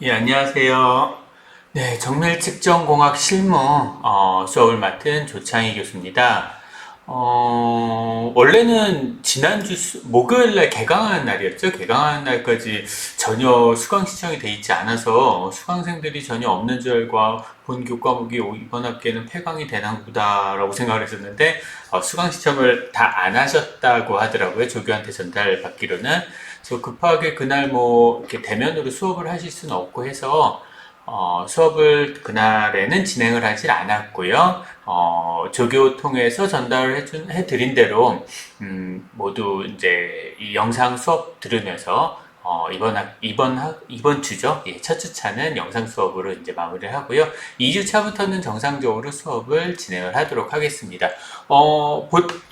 예, 안녕하세요. 네, 정밀 측정공학 실무 수업을 맡은 조창희 교수입니다. 원래는 지난주 목요일 날 개강하는 날이었죠. 개강하는 날까지 전혀 수강 신청이 돼 있지 않아서 수강생들이 전혀 없는 줄 알고 본 교과목이 이번 학기에는 폐강이 되나 보다라고 생각을 했었는데 수강 신청을 다 안 하셨다고 하더라고요. 조교한테 전달받기로는. 그래서 급하게 그날 뭐 이렇게 대면으로 수업을 하실 수는 없고 해서 수업을 그날에는 진행을 하질 않았고요. 조교 통해서 전달을 해드린 대로, 모두 이제 이 영상 수업 들으면서, 이번 주죠. 예, 첫 주차는 영상 수업으로 이제 마무리를 하고요. 2주차부터는 정상적으로 수업을 진행을 하도록 하겠습니다.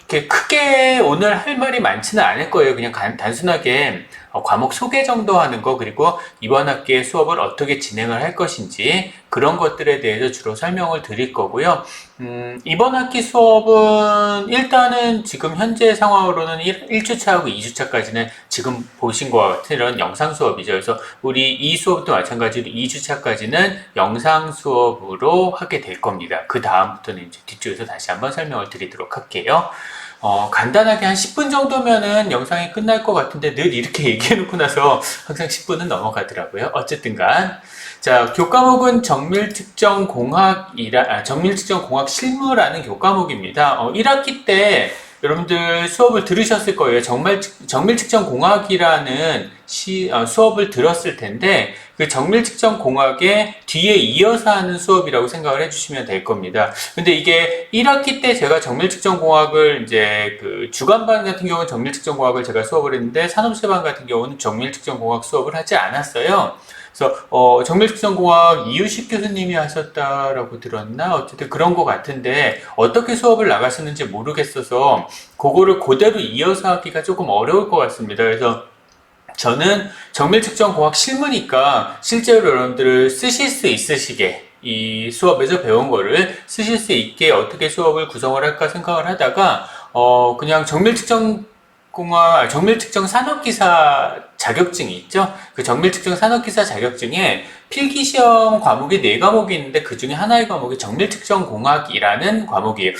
이렇게 크게 오늘 할 말이 많지는 않을 거예요. 그냥 단순하게 과목 소개 정도 하는 거, 그리고 이번 학기에 수업을 어떻게 진행을 할 것인지 그런 것들에 대해서 주로 설명을 드릴 거고요. 이번 학기 수업은 일단은 지금 현재 상황으로는 1주차하고 2주차까지는 지금 보신 것과 같은 이런 영상 수업이죠. 그래서 우리 이 수업도 마찬가지로 2주차까지는 영상 수업으로 하게 될 겁니다. 그 다음부터는 이제 뒤쪽에서 다시 한번 설명을 드리도록 할게요. 간단하게 한 10분 정도면은 영상이 끝날 것 같은데 늘 이렇게 얘기해놓고 나서 항상 10분은 넘어가더라고요. 어쨌든간. 자, 교과목은 정밀측정공학 실무라는 교과목입니다. 1학기 때 여러분들 수업을 들으셨을 거예요. 정밀측정공학이라는 수업을 들었을 텐데, 그 정밀측정공학의 뒤에 이어서 하는 수업이라고 생각을 해주시면 될 겁니다. 근데 이게 1학기 때 제가 정밀측정공학을 이제 그 주간반 같은 경우는 정밀측정공학을 제가 수업을 했는데, 산업체반 같은 경우는 정밀측정공학 수업을 하지 않았어요. 그래서 정밀특성공학 이유식 교수님이 하셨다라고 들었나? 어쨌든 그런 것 같은데 어떻게 수업을 나가시는지 모르겠어서 그거를 그대로 이어서 하기가 조금 어려울 것 같습니다. 그래서 저는 정밀특정공학 실무니까 실제로 여러분들을 쓰실 수 있으시게 이 수업에서 배운 거를 쓰실 수 있게 어떻게 수업을 구성을 할까 생각을 하다가 그냥 정밀특정 산업기사 자격증이 있죠. 그 정밀특정 산업기사 자격증에 필기시험 과목이 4과목이 있는데 그 중에 하나의 과목이 정밀특정공학이라는 과목이에요.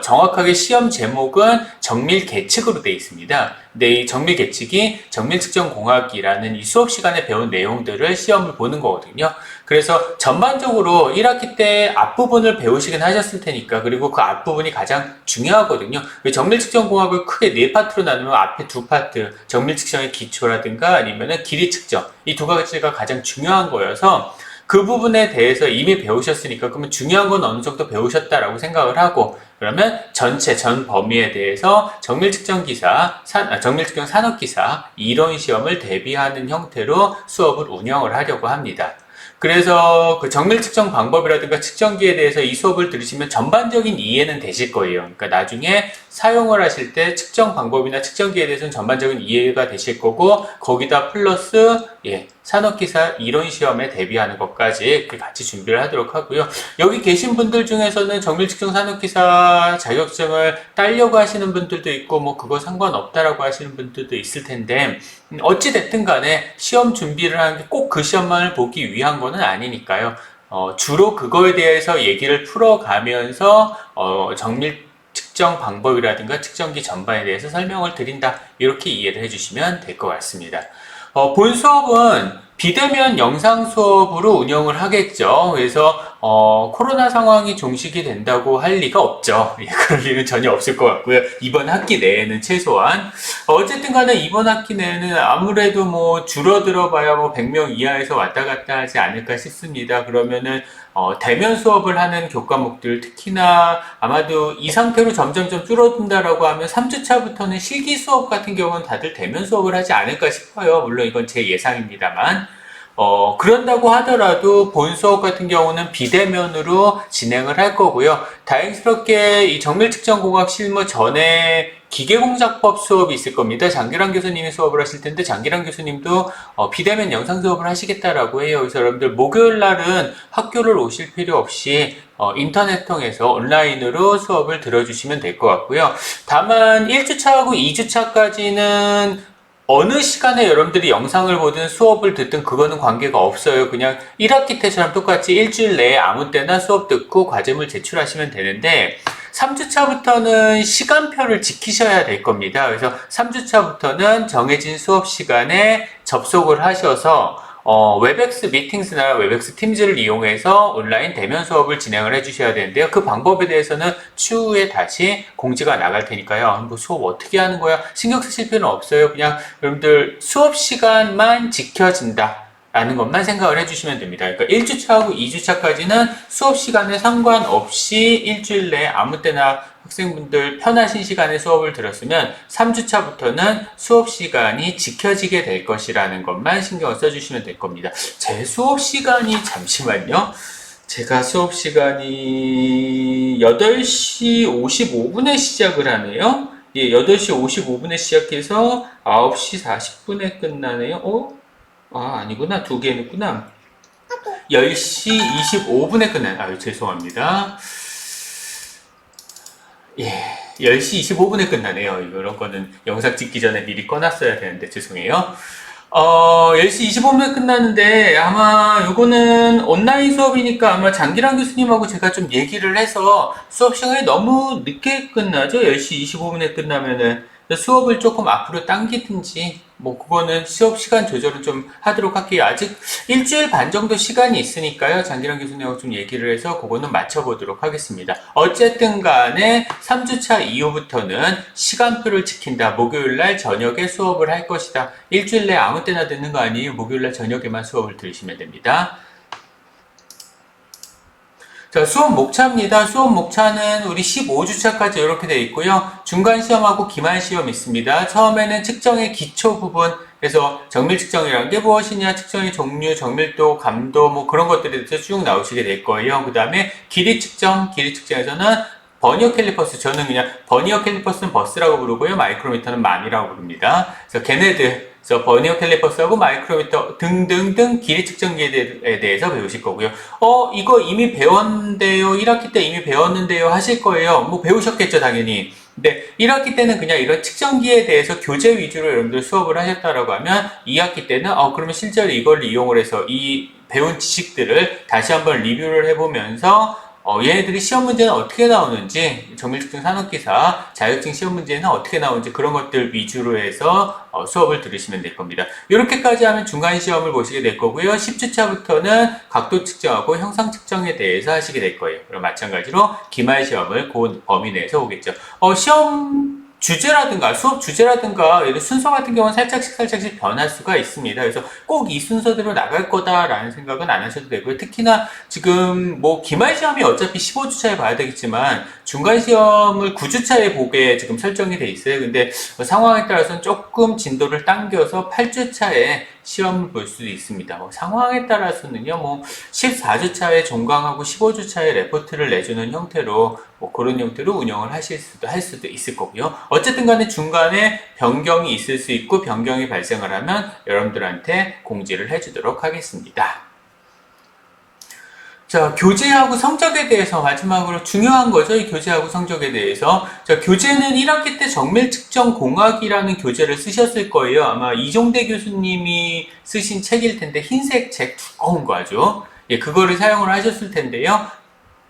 정확하게 시험 제목은 정밀계측으로 되어 있습니다. 근데 이 정밀계측이 정밀특정공학이라는 이 수업 시간에 배운 내용들을 시험을 보는 거거든요. 그래서 전반적으로 1학기 때 앞부분을 배우시긴 하셨을 테니까, 그리고 그 앞부분이 가장 중요하거든요. 정밀측정공학을 크게 4파트로 나누면 앞에 2파트, 정밀측정의 기초라든가 아니면은 길이 측정, 이 2가지가 가장 중요한 거여서 그 부분에 대해서 이미 배우셨으니까 그러면 중요한 건 어느 정도 배우셨다라고 생각을 하고, 그러면 전 범위에 대해서 정밀측정 산업기사 이론 시험을 대비하는 형태로 수업을 운영을 하려고 합니다. 그래서 그 정밀 측정 방법이라든가 측정기에 대해서 이 수업을 들으시면 전반적인 이해는 되실 거예요. 그러니까 나중에 사용을 하실 때 측정 방법이나 측정기에 대해서는 전반적인 이해가 되실 거고, 거기다 플러스 산업기사 이론 시험에 대비하는 것까지 같이 준비를 하도록 하고요. 여기 계신 분들 중에서는 정밀측정 산업기사 자격증을 따려고 하시는 분들도 있고, 뭐 그거 상관없다라고 하시는 분들도 있을 텐데, 어찌 됐든 간에 시험 준비를 하는 게 꼭 그 시험만을 보기 위한 거는 아니니까요. 주로 그거에 대해서 얘기를 풀어가면서 정밀 측정 방법이라든가 측정기 전반에 대해서 설명을 드린다, 이렇게 이해를 해주시면 될 것 같습니다. 본 수업은 비대면 영상 수업으로 운영을 하겠죠. 그래서 코로나 상황이 종식이 된다고 할 리가 없죠. 그럴 리는 전혀 없을 것 같고요. 이번 학기 내에는 최소한. 어쨌든 간에 이번 학기 내에는 아무래도 뭐 줄어들어 봐야 뭐 100명 이하에서 왔다 갔다 하지 않을까 싶습니다. 그러면은 대면 수업을 하는 교과목들, 특히나 아마도 이 상태로 점점점 줄어든다라고 하면 3주차부터는 실기 수업 같은 경우는 다들 대면 수업을 하지 않을까 싶어요. 물론 이건 제 예상입니다만. 그런다고 하더라도 본 수업 같은 경우는 비대면으로 진행을 할 거고요. 다행스럽게 이 정밀측정공학 실무 전에 기계공작법 수업이 있을 겁니다. 장기란 교수님이 수업을 하실 텐데, 장기란 교수님도 비대면 영상 수업을 하시겠다라고 해요. 그래서 여러분들 목요일 날은 학교를 오실 필요 없이 인터넷 통해서 온라인으로 수업을 들어주시면 될 것 같고요. 다만 1주차하고 2주차까지는 어느 시간에 여러분들이 영상을 보든 수업을 듣든 그거는 관계가 없어요. 그냥 1학기 때처럼 똑같이 일주일 내에 아무 때나 수업 듣고 과제물 제출하시면 되는데 3주차부터는 시간표를 지키셔야 될 겁니다. 그래서 3주차부터는 정해진 수업 시간에 접속을 하셔서 웹엑스 미팅스나 웹엑스 팀즈를 이용해서 온라인 대면 수업을 진행을 해주셔야 되는데요. 그 방법에 대해서는 추후에 다시 공지가 나갈 테니까요. 뭐 수업 어떻게 하는 거야? 신경 쓰실 필요는 없어요. 그냥 여러분들 수업 시간만 지켜진다 라는 것만 생각을 해주시면 됩니다. 그러니까 1주차하고 2주차까지는 수업 시간에 상관없이 일주일 내에 아무 때나 학생분들 편하신 시간에 수업을 들었으면 3주차부터는 수업 시간이 지켜지게 될 것이라는 것만 신경을 써주시면 될 겁니다. 제 수업 시간이 잠시만요. 제가 수업 시간이 8시 55분에 시작을 하네요. 예, 8시 55분에 시작해서 9시 40분에 끝나네요. 아니구나. 두 개 있구나. 10시 25분에 끝나요. 아유, 죄송합니다. 예, 10시 25분에 끝나네요. 이런 거는 영상 찍기 전에 미리 꺼놨어야 되는데, 죄송해요. 10시 25분에 끝나는데, 아마 요거는 온라인 수업이니까 아마 장기란 교수님하고 제가 좀 얘기를 해서 수업 시간이 너무 늦게 끝나죠? 10시 25분에 끝나면은. 수업을 조금 앞으로 당기든지, 뭐, 그거는 수업 시간 조절을 좀 하도록 할게요. 아직 일주일 반 정도 시간이 있으니까요. 장기란 교수님하고 좀 얘기를 해서 그거는 맞춰보도록 하겠습니다. 어쨌든 간에 3주차 이후부터는 시간표를 지킨다. 목요일 날 저녁에 수업을 할 것이다. 일주일 내에 아무 때나 듣는 거 아니에요. 목요일 날 저녁에만 수업을 들으시면 됩니다. 자, 수업 목차입니다. 수업 목차는 우리 15주차까지 이렇게 되어 있고요. 중간 시험하고 기말 시험 있습니다. 처음에는 측정의 기초 부분, 그래서 정밀 측정이라는 게 무엇이냐, 측정의 종류, 정밀도, 감도, 뭐 그런 것들에 대해서 쭉 나오시게 될 거예요. 그 다음에 길이 측정, 길이 측정에서는 버니어 캘리퍼스, 저는 그냥 버니어 캘리퍼스는 버스라고 부르고요. 마이크로미터는 맘이라고 부릅니다. 그래서 걔네들, 그래서 버니어 캘리퍼스하고 마이크로미터 등등등 길이 측정기에 대해서 배우실 거고요. 이거 이미 배웠는데요. 1학기 때 이미 배웠는데요. 하실 거예요. 뭐 배우셨겠죠, 당연히. 근데 1학기 때는 그냥 이런 측정기에 대해서 교재 위주로 여러분들 수업을 하셨다라고 하면 2학기 때는 그러면 실제로 이걸 이용을 해서 이 배운 지식들을 다시 한번 리뷰를 해보면서 얘네들이 시험 문제는 어떻게 나오는지, 정밀측정 산업기사 자격증 시험 문제는 어떻게 나오는지 그런 것들 위주로 해서 수업을 들으시면 될 겁니다. 이렇게까지 하면 중간 시험을 보시게 될 거고요. 10주차부터는 각도 측정하고 형상 측정에 대해서 하시게 될 거예요. 그럼 마찬가지로 기말 시험을 그 범위 내에서 오겠죠. 시험 주제라든가 수업 주제라든가 순서 같은 경우는 살짝씩 변할 수가 있습니다. 그래서 꼭 이 순서대로 나갈 거다라는 생각은 안 하셔도 되고요. 특히나 지금 뭐 기말 시험이 어차피 15주차에 봐야 되겠지만 중간 시험을 9주차에 보게 지금 설정이 돼 있어요. 근데 상황에 따라서는 조금 진도를 당겨서 8주차에 시험을 볼 수도 있습니다. 상황에 따라서는요, 뭐 14주차에 종강하고 15주차에 레포트를 내주는 형태로 뭐 그런 형태로 운영을 할 수도 있을 거고요. 어쨌든 간에 중간에 변경이 있을 수 있고 변경이 발생을 하면 여러분들한테 공지를 해주도록 하겠습니다. 자, 교재하고 성적에 대해서 마지막으로 중요한 거죠. 이 교재하고 성적에 대해서. 자, 교재는 1학기 때 정밀측정공학이라는 교재를 쓰셨을 거예요. 아마 이종대 교수님이 쓰신 책일 텐데 흰색 책 두꺼운 거 아주. 예, 그거를 사용을 하셨을 텐데요.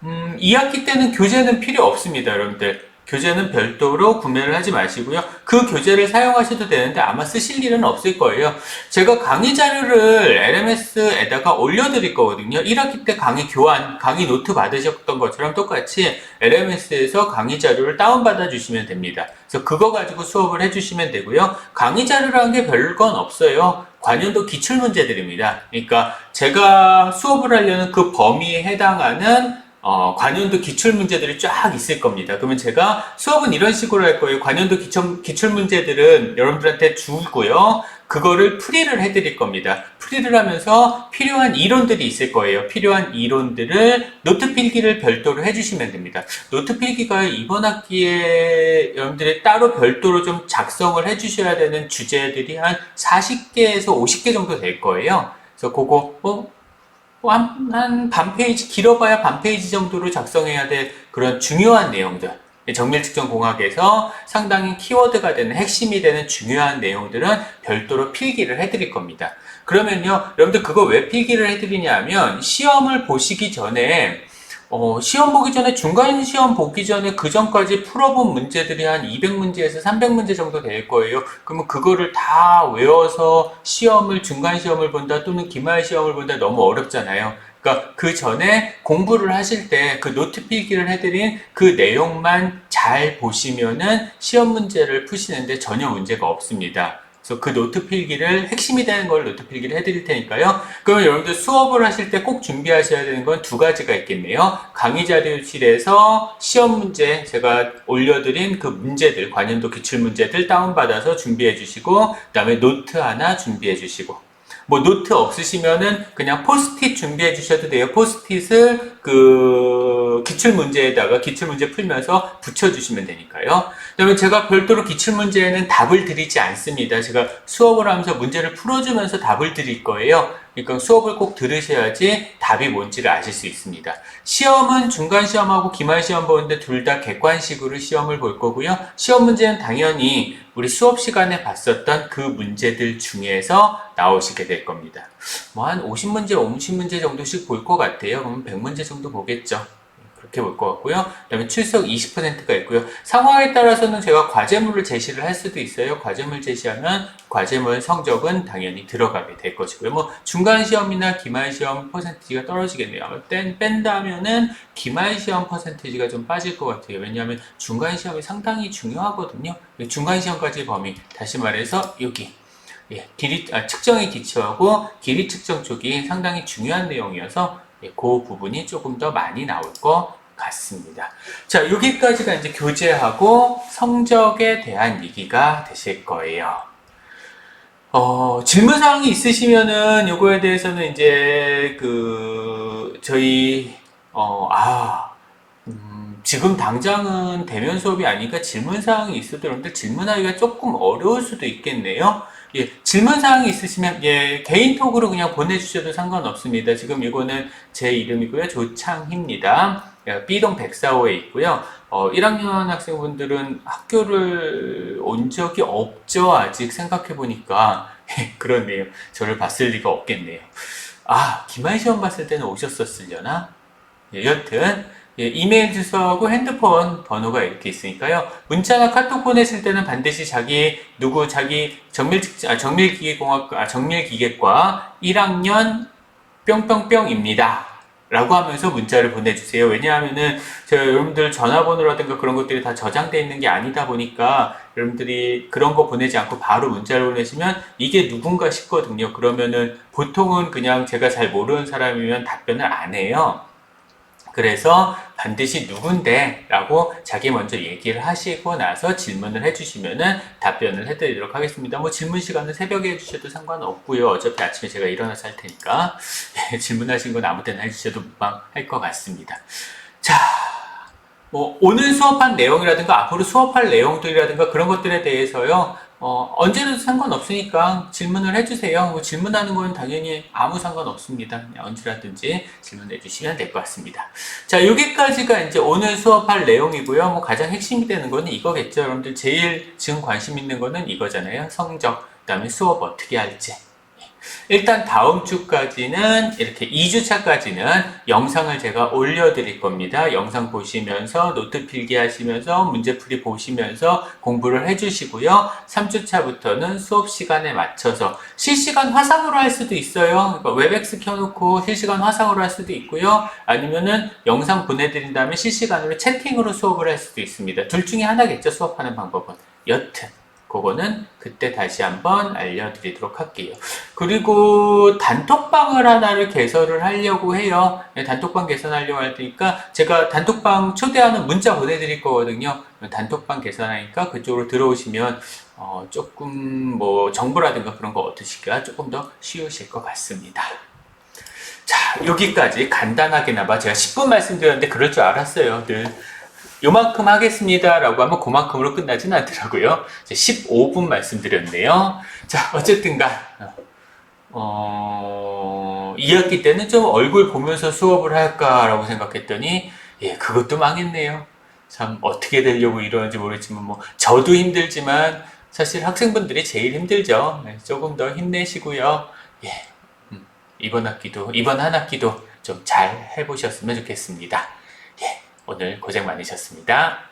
2학기 때는 교재는 필요 없습니다, 여러분들. 교재는 별도로 구매를 하지 마시고요. 그 교재를 사용하셔도 되는데 아마 쓰실 일은 없을 거예요. 제가 강의 자료를 LMS에다가 올려드릴 거거든요. 1학기 때 강의 노트 받으셨던 것처럼 똑같이 LMS에서 강의 자료를 다운받아 주시면 됩니다. 그래서 그거 가지고 수업을 해주시면 되고요. 강의 자료라는 게 별건 없어요. 관연도 기출문제들입니다. 그러니까 제가 수업을 하려는 그 범위에 해당하는 관연도 기출문제들이 쫙 있을 겁니다. 그러면 제가 수업은 이런 식으로 할 거예요. 관연도 기출문제들은 여러분들한테 주고요. 그거를 풀이를 해드릴 겁니다. 풀이를 하면서 필요한 이론들이 있을 거예요. 필요한 이론들을 노트 필기를 별도로 해주시면 됩니다. 노트 필기가 이번 학기에 여러분들이 따로 별도로 좀 작성을 해주셔야 되는 주제들이 한 40개에서 50개 정도 될 거예요. 그래서 그거 한 반 페이지, 길어봐야 반 페이지 정도로 작성해야 될 그런 중요한 내용들. 정밀 측정 공학에서 상당히 키워드가 되는 핵심이 되는 중요한 내용들은 별도로 필기를 해드릴 겁니다. 그러면요, 여러분들 그거 왜 필기를 해드리냐 하면 시험을 보시기 전에 시험 보기 전에 중간 시험 보기 전에 그 전까지 풀어본 문제들이 한 200문제에서 300문제 정도 될 거예요. 그러면 그거를 다 외워서 시험을 중간 시험을 본다 또는 기말 시험을 본다 너무 어렵잖아요. 그러니까 그 전에 공부를 하실 때 그 노트 필기를 해드린 그 내용만 잘 보시면은 시험 문제를 푸시는데 전혀 문제가 없습니다. 그래서 그 노트 필기를 핵심이 되는 걸 노트 필기를 해드릴 테니까요. 그러면 여러분들 수업을 하실 때 꼭 준비하셔야 되는 건 두 가지가 있겠네요. 강의 자료실에서 시험 문제 제가 올려드린 그 문제들, 관연도 기출 문제들 다운받아서 준비해 주시고, 그 다음에 노트 하나 준비해 주시고, 뭐 노트 없으시면은 그냥 포스트잇 준비해 주셔도 돼요. 포스트잇을 그 기출문제에다가 기출문제 풀면서 붙여주시면 되니까요. 그다음에 제가 별도로 기출문제에는 답을 드리지 않습니다. 제가 수업을 하면서 문제를 풀어주면서 답을 드릴 거예요. 그러니까 수업을 꼭 들으셔야지 답이 뭔지를 아실 수 있습니다. 시험은 중간시험하고 기말시험 보는데 둘 다 객관식으로 시험을 볼 거고요. 시험 문제는 당연히 우리 수업 시간에 봤었던 그 문제들 중에서 나오시게 될 겁니다. 뭐 한 50문제, 50문제 정도씩 볼 것 같아요. 그러면 100문제 정도 보겠죠. 그렇게 볼 것 같고요. 그 다음에 출석 20%가 있고요. 상황에 따라서는 제가 과제물을 제시를 할 수도 있어요. 과제물 제시하면 과제물 성적은 당연히 들어가게 될 것이고요. 뭐 중간시험이나 기말시험 퍼센티지가 떨어지겠네요. 아마 뺀다면은 기말시험 퍼센티지가 좀 빠질 것 같아요. 왜냐하면 중간시험이 상당히 중요하거든요. 중간시험까지 범위, 다시 말해서 여기 측정에 기초하고 길이 측정 쪽이 상당히 중요한 내용이어서 그 부분이 조금 더 많이 나올 것 같습니다. 자, 여기까지가 이제 교재하고 성적에 대한 얘기가 되실 거예요. 질문사항이 있으시면은 요거에 대해서는 이제 저희 지금 당장은 대면 수업이 아니니까 질문사항이 있어도 여러분들 질문하기가 조금 어려울 수도 있겠네요. 예, 질문사항이 있으시면, 예, 개인톡으로 그냥 보내주셔도 상관없습니다. 지금 이거는 제 이름이고요. 조창희입니다. B동 104호에 있고요. 1학년 학생분들은 학교를 온 적이 없죠. 아직 생각해보니까. 그렇네요. 저를 봤을 리가 없겠네요. 기말시험 봤을 때는 오셨었으려나? 예, 여튼, 예, 이메일 주소하고 핸드폰 번호가 이렇게 있으니까요. 문자나 카톡 보내실 때는 반드시 자기 정밀기계과 1학년 뿅뿅뿅입니다. 라고 하면서 문자를 보내주세요. 왜냐하면은 여러분들 전화번호라든가 그런 것들이 다 저장되어 있는 게 아니다 보니까 여러분들이 그런 거 보내지 않고 바로 문자를 보내시면 이게 누군가 싶거든요. 그러면은 보통은 그냥 제가 잘 모르는 사람이면 답변을 안 해요. 그래서 반드시 누군데 라고 자기 먼저 얘기를 하시고 나서 질문을 해주시면은 답변을 해드리도록 하겠습니다. 뭐 질문 시간은 새벽에 해주셔도 상관없고요. 어차피 아침에 제가 일어나서 할 테니까 질문하신 건 아무 때나 해주셔도 무방할 것 같습니다. 자, 뭐 오늘 수업한 내용이라든가 앞으로 수업할 내용들이라든가 그런 것들에 대해서요. 언제든 상관없으니까 질문을 해주세요. 뭐 질문하는 건 당연히 아무 상관없습니다. 그냥 언제라든지 질문해 주시면 될 것 같습니다. 자, 여기까지가 이제 오늘 수업할 내용이고요. 뭐 가장 핵심이 되는 거는 이거겠죠. 여러분들 제일 지금 관심 있는 거는 이거잖아요. 성적, 그 다음에 수업 어떻게 할지. 일단 다음 주까지는 이렇게 2주차까지는 영상을 제가 올려드릴 겁니다. 영상 보시면서 노트 필기 하시면서 문제풀이 보시면서 공부를 해주시고요. 3주차부터는 수업 시간에 맞춰서 실시간 화상으로 할 수도 있어요. 그러니까 웹엑스 켜놓고 실시간 화상으로 할 수도 있고요. 아니면은 영상 보내드린 다음에 실시간으로 채팅으로 수업을 할 수도 있습니다. 둘 중에 하나겠죠. 수업하는 방법은. 여튼 그거는 그때 다시 한번 알려드리도록 할게요. 그리고 단톡방을 하나를 개설을 하려고 해요. 단톡방 개설하려고 할 테니까 제가 단톡방 초대하는 문자 보내드릴 거거든요. 단톡방 개설하니까 그쪽으로 들어오시면 조금 뭐 정보라든가 그런 거 얻으시기가 조금 더 쉬우실 것 같습니다. 자, 여기까지 간단하게나마 제가 10분 말씀드렸는데 그럴 줄 알았어요. 늘. 요만큼 하겠습니다 라고 하면 그만큼으로 끝나진 않더라고요. 15분 말씀드렸네요. 자, 어쨌든간 2학기 때는 좀 얼굴 보면서 수업을 할까라고 생각했더니 그것도 망했네요. 참 어떻게 되려고 이러는지 모르겠지만 뭐 저도 힘들지만 사실 학생분들이 제일 힘들죠. 네, 조금 더 힘내시고요. 예, 이번 한 학기도 좀 잘 해보셨으면 좋겠습니다. 예, 오늘 고생 많으셨습니다.